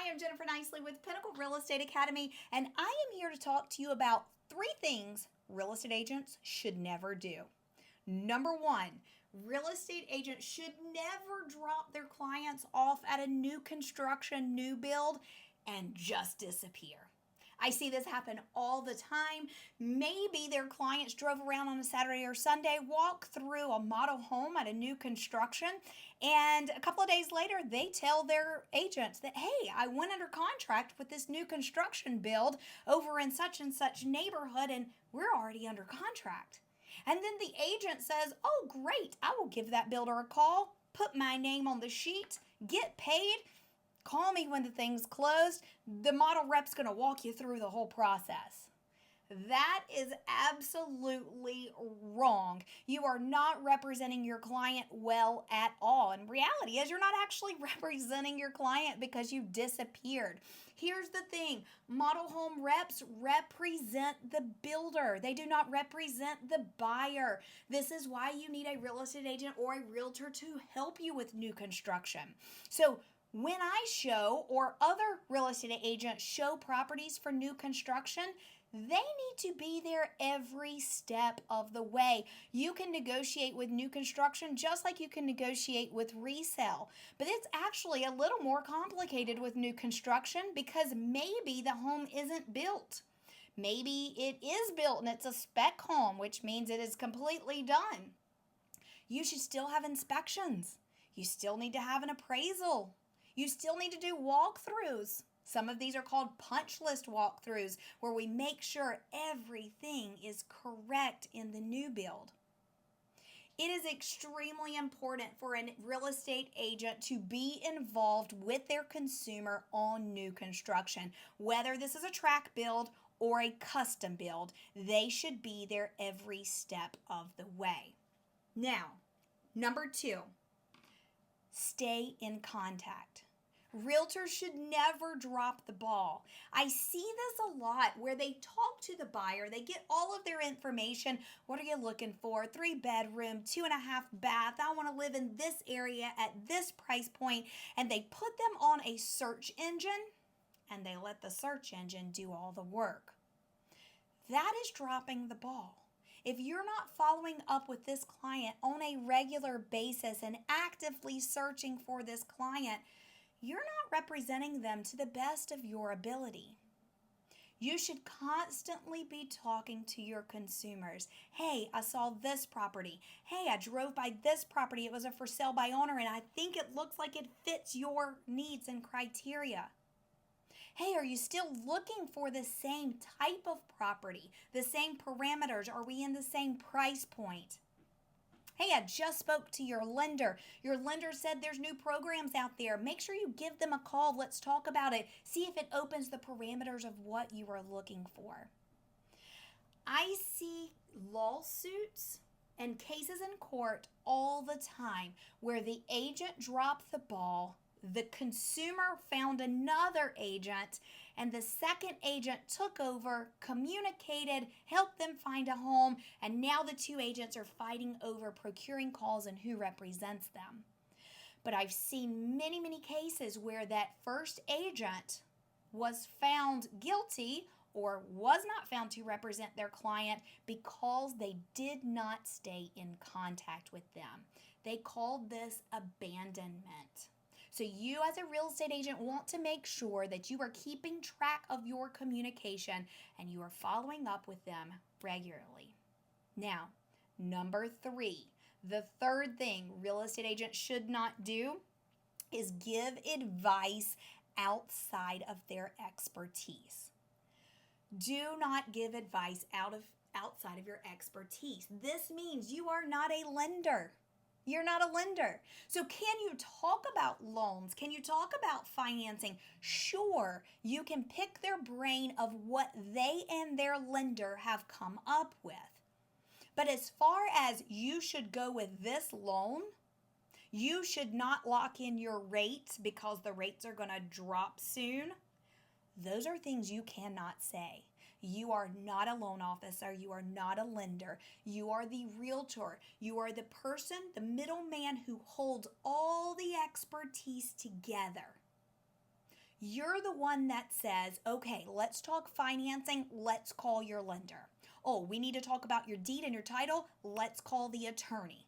Hi, I'm Jennifer Nicely with Pinnacle Real Estate Academy, and I am here to talk to you about 3 things real estate agents should never do. Number 1, real estate agents should never drop their clients off at a new construction, new build, and just disappear. I see this happen all the time. Maybe their clients drove around on a Saturday or Sunday, walked through a model home at a new construction, and a couple of days later, they tell their agents that, hey, I went under contract with this new construction build over in such and such neighborhood, and we're already under contract. And then the agent says, oh, great, I will give that builder a call, put my name on the sheet, get paid. Call me when the thing's closed. The model rep's going to walk you through the whole process. That is absolutely wrong. You are not representing your client well at all. And reality is you're not actually representing your client because you disappeared. Here's the thing. Model home reps represent the builder. They do not represent the buyer. This is why you need a real estate agent or a realtor to help you with new construction. So when I show or other real estate agents show properties for new construction, they need to be there every step of the way. You can negotiate with new construction just like you can negotiate with resale. But it's actually a little more complicated with new construction because maybe the home isn't built. Maybe it is built and it's a spec home, which means it is completely done. You should still have inspections. You still need to have an appraisal. You still need to do walkthroughs. Some of these are called punch list walkthroughs, where we make sure everything is correct in the new build. It is extremely important for a real estate agent to be involved with their consumer on new construction. Whether this is a track build or a custom build, they should be there every step of the way. Now, number 2, stay in contact. Realtors should never drop the ball. I see this a lot where they talk to the buyer. They get all of their information. What are you looking for? 3-bedroom, 2.5 bath. I want to live in this area at this price point. And they put them on a search engine and they let the search engine do all the work. That is dropping the ball. If you're not following up with this client on a regular basis and actively searching for this client, you're not representing them to the best of your ability. You should constantly be talking to your consumers. Hey, I saw this property. Hey, I drove by this property. It was a for sale by owner and I think it looks like it fits your needs and criteria. Hey, are you still looking for the same type of property? The same parameters? Are we in the same price point? Hey, I just spoke to your lender. Your lender said there's new programs out there. Make sure you give them a call. Let's talk about it. See if it opens the parameters of what you are looking for. I see lawsuits and cases in court all the time where the agent dropped the ball, the consumer found another agent, and the second agent took over, communicated, helped them find a home, and now the 2 agents are fighting over procuring calls and who represents them. But I've seen many, many cases where that first agent was found guilty or was not found to represent their client because they did not stay in contact with them. They called this abandonment. So you as a real estate agent want to make sure that you are keeping track of your communication and you are following up with them regularly. Now, number 3, the third thing real estate agents should not do is give advice outside of their expertise. Do not give advice outside of your expertise. This means you are not a lender. You're not a lender. So can you talk about loans? Can you talk about financing? Sure, you can pick their brain of what they and their lender have come up with. But as far as you should go with this loan, you should not lock in your rates because the rates are going to drop soon. Those are things you cannot say. You are not a loan officer. You are not a lender. You are the realtor. You are the person, the middleman who holds all the expertise together. You're the one that says, okay, let's talk financing. Let's call your lender. Oh, we need to talk about your deed and your title. Let's call the attorney.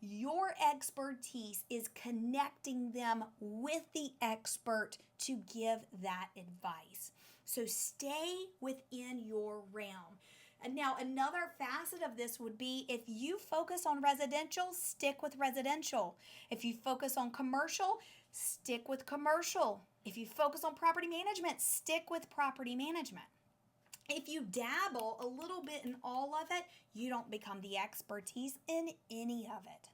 Your expertise is connecting them with the expert to give that advice. So stay within your realm. And now another facet of this would be if you focus on residential, stick with residential. If you focus on commercial, stick with commercial. If you focus on property management, stick with property management. If you dabble a little bit in all of it, you don't become the expertise in any of it.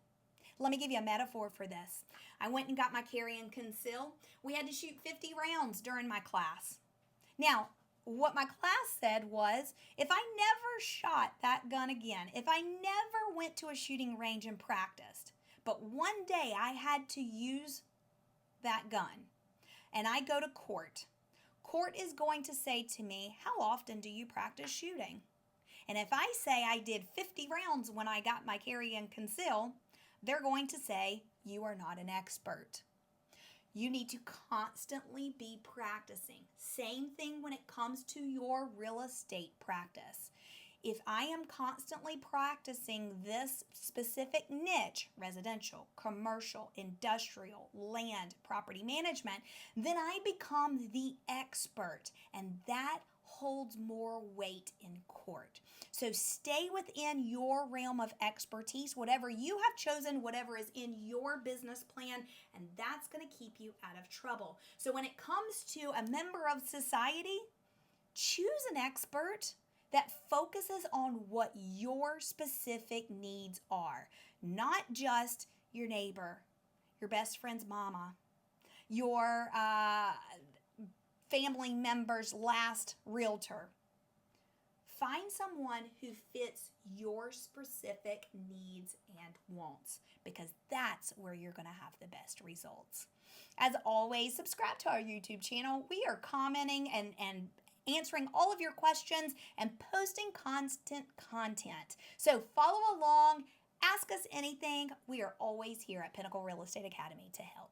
Let me give you a metaphor for this. I went and got my carry and conceal. We had to shoot 50 rounds during my class. Now, what my class said was, if I never shot that gun again, if I never went to a shooting range and practiced, but one day I had to use that gun and I go to court, court is going to say to me, how often do you practice shooting? And if I say I did 50 rounds when I got my carry and conceal, they're going to say, you are not an expert. You need to constantly be practicing. Same thing when it comes to your real estate practice. If I am constantly practicing this specific niche, residential, commercial, industrial, land, property management, then I become the expert, and that holds more weight in court. So stay within your realm of expertise, whatever you have chosen, whatever is in your business plan, and that's going to keep you out of trouble. So when it comes to a member of society, choose an expert that focuses on what your specific needs are, not just your neighbor, your best friend's mama, your family member's last realtor. Find someone who fits your specific needs and wants, because that's where you're going to have the best results. As always, subscribe to our YouTube channel. We are commenting and answering all of your questions and posting constant content. So follow along, ask us anything. We are always here at Pinnacle Real Estate Academy to help.